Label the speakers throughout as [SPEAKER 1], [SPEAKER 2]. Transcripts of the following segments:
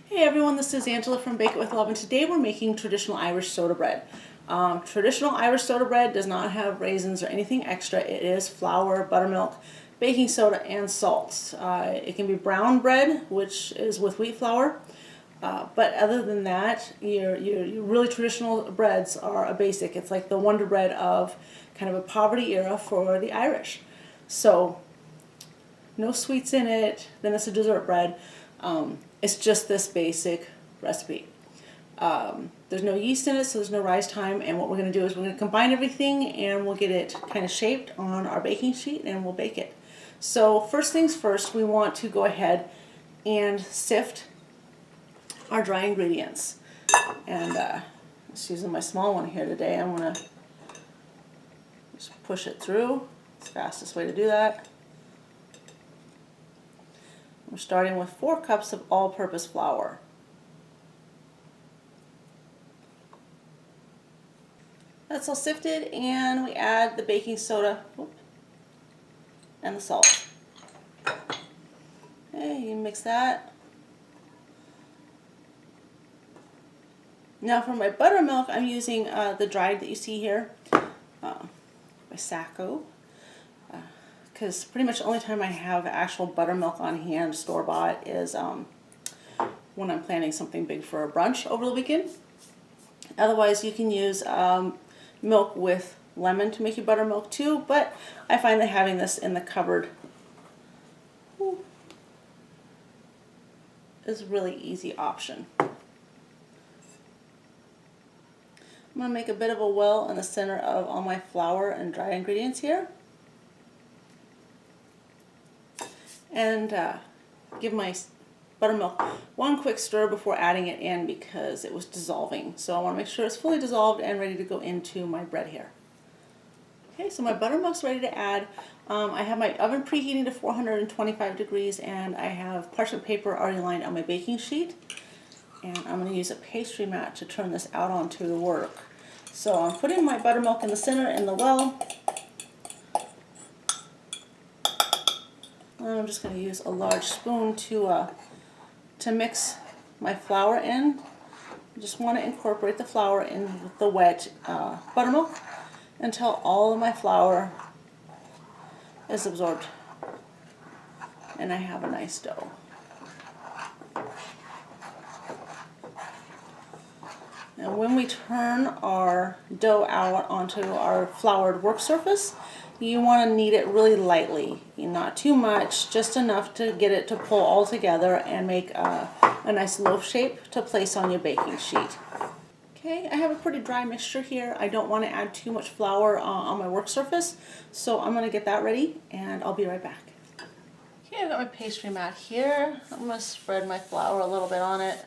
[SPEAKER 1] Hey everyone, this is Angela from Bake It With Love, and today we're making traditional Irish soda bread. Traditional Irish soda bread does not have raisins or anything extra. It is flour, buttermilk, baking soda, and salt. It can be brown bread, which is with wheat flour, but other than that, your really traditional breads are a basic. It's like the Wonder Bread of kind of a poverty era for the Irish. So no sweets in it, then it's a dessert bread. It's just this basic recipe. There's no yeast in it, so there's no rise time, and what we're going to do is we're going to combine everything and we'll get it kind of shaped on our baking sheet and we'll bake it. So first things first, we want to go ahead and sift our dry ingredients. And just using my small one here today, I'm going to just push it through. It's the fastest way to do that. We're starting with 4 cups of all-purpose flour. That's all sifted, and we add the baking soda and the salt. Okay, you mix that. Now for my buttermilk, I'm using the dried that you see here by Sacco. Because pretty much the only time I have actual buttermilk on hand, store-bought, is when I'm planning something big for a brunch over the weekend. Otherwise, you can use milk with lemon to make your buttermilk too, but I find that having this in the cupboard is a really easy option. I'm going to make a bit of a well in the center of all my flour and dry ingredients here. And give my buttermilk one quick stir before adding it in because it was dissolving. So I want to make sure it's fully dissolved and ready to go into my bread here. Okay, so my buttermilk's ready to add. I have my oven preheating to 425 degrees, and I have parchment paper already lined on my baking sheet. And I'm going to use a pastry mat to turn this out onto the work. So I'm putting my buttermilk in the center in the well. I'm just going to use a large spoon to mix my flour in. I just want to incorporate the flour in with the wet buttermilk until all of my flour is absorbed and I have a nice dough. Now when we turn our dough out onto our floured work surface, you want to knead it really lightly, not too much, just enough to get it to pull all together and make a nice loaf shape to place on your baking sheet. Okay, I have a pretty dry mixture here. I don't want to add too much flour on my work surface, so I'm going to get that ready and I'll be right back. Okay, I've got my pastry mat here. I'm going to spread my flour a little bit on it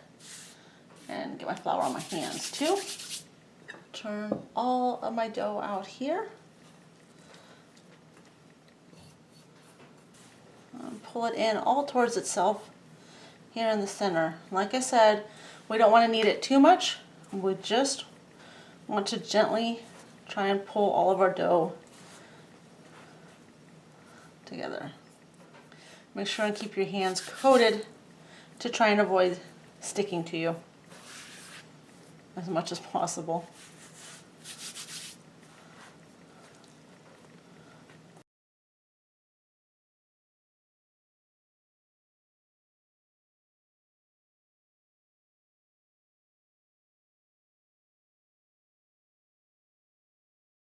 [SPEAKER 1] and get my flour on my hands too. Turn all of my dough out here. Pull it in all towards itself here in the center. Like I said, we don't want to knead it too much. We just want to gently try and pull all of our dough together. Make sure and keep your hands coated to try and avoid sticking to you as much as possible.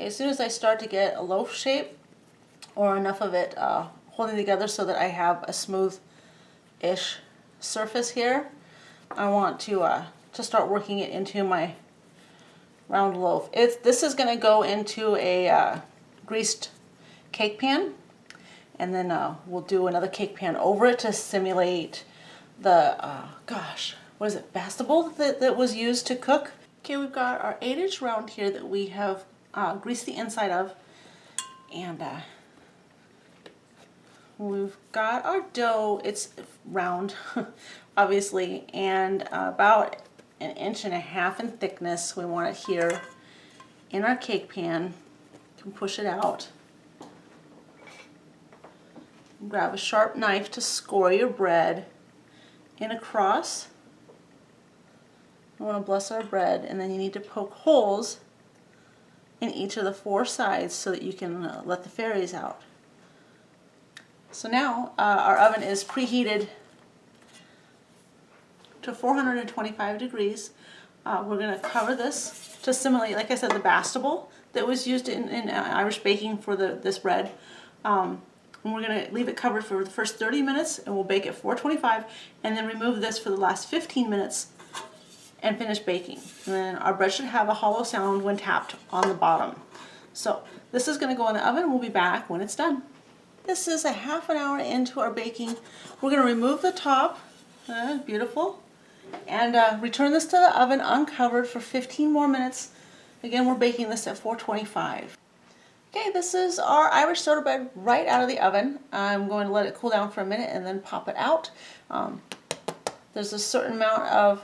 [SPEAKER 1] As soon as I start to get a loaf shape or enough of it holding together so that I have a smooth-ish surface here, I want to start working it into my round loaf. This is going to go into a greased cake pan, and then we'll do another cake pan over it to simulate the, what is it, bastible that was used to cook. Okay, we've got our 8-inch round here that we have grease the inside of, and we've got our dough. It's round obviously, and about 1.5 inches in thickness. We want it here in our cake pan. You can push it out. Grab a sharp knife to score your bread in across I want to bless our bread, and then you need to poke holes in each of the 4 sides so that you can let the fairies out. So now our oven is preheated to 425 degrees. We're going to cover this to simulate, like I said, the bastible that was used in Irish baking for this bread. And we're going to leave it covered for the first 30 minutes, and we'll bake at 425, and then remove this for the last 15 minutes and finish baking. And then our bread should have a hollow sound when tapped on the bottom. So this is going to go in the oven. We'll be back when it's done. This is a half an hour into our baking. We're going to remove the top, beautiful, and return this to the oven uncovered for 15 more minutes. Again, we're baking this at 425. Okay, this is our Irish soda bread right out of the oven. I'm going to let it cool down for a minute and then pop it out. There's a certain amount of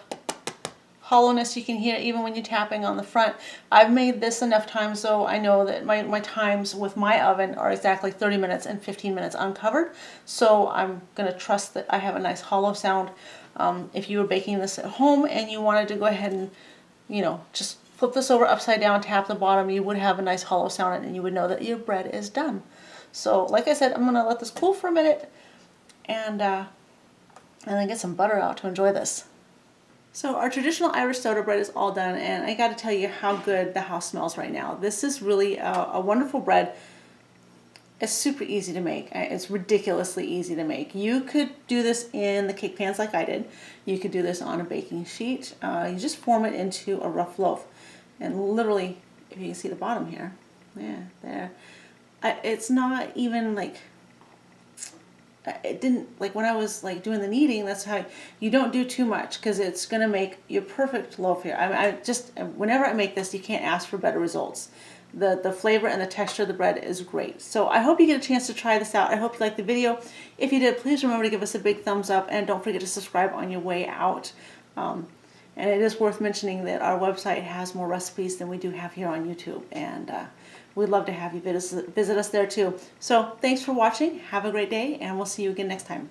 [SPEAKER 1] hollowness you can hear even when you're tapping on the front. I've made this enough times so I know that my times with my oven are exactly 30 minutes and 15 minutes uncovered. So I'm going to trust that I have a nice hollow sound. If you were baking this at home and you wanted to go ahead and, just flip this over upside down, tap the bottom, you would have a nice hollow sound and you would know that your bread is done. So like I said, I'm going to let this cool for a minute and then get some butter out to enjoy this. So our traditional Irish soda bread is all done, and I got to tell you how good the house smells right now. This is really a wonderful bread. It's super easy to make. It's ridiculously easy to make. You could do this in the cake pans like I did. You could do this on a baking sheet. You just form it into a rough loaf. And literally, if you can see the bottom here, yeah, there. It's not even like, it didn't, like when I was like doing the kneading, that's how you don't do too much because it's going to make your perfect loaf here. I just, whenever I make this, you can't ask for better results. The flavor and the texture of the bread is great. So I hope you get a chance to try this out. I hope you liked the video. If you did, please remember to give us a big thumbs up and don't forget to subscribe on your way out. And it is worth mentioning that our website has more recipes than we do have here on YouTube. And we'd love to have you visit us there too. So thanks for watching. Have a great day, and we'll see you again next time.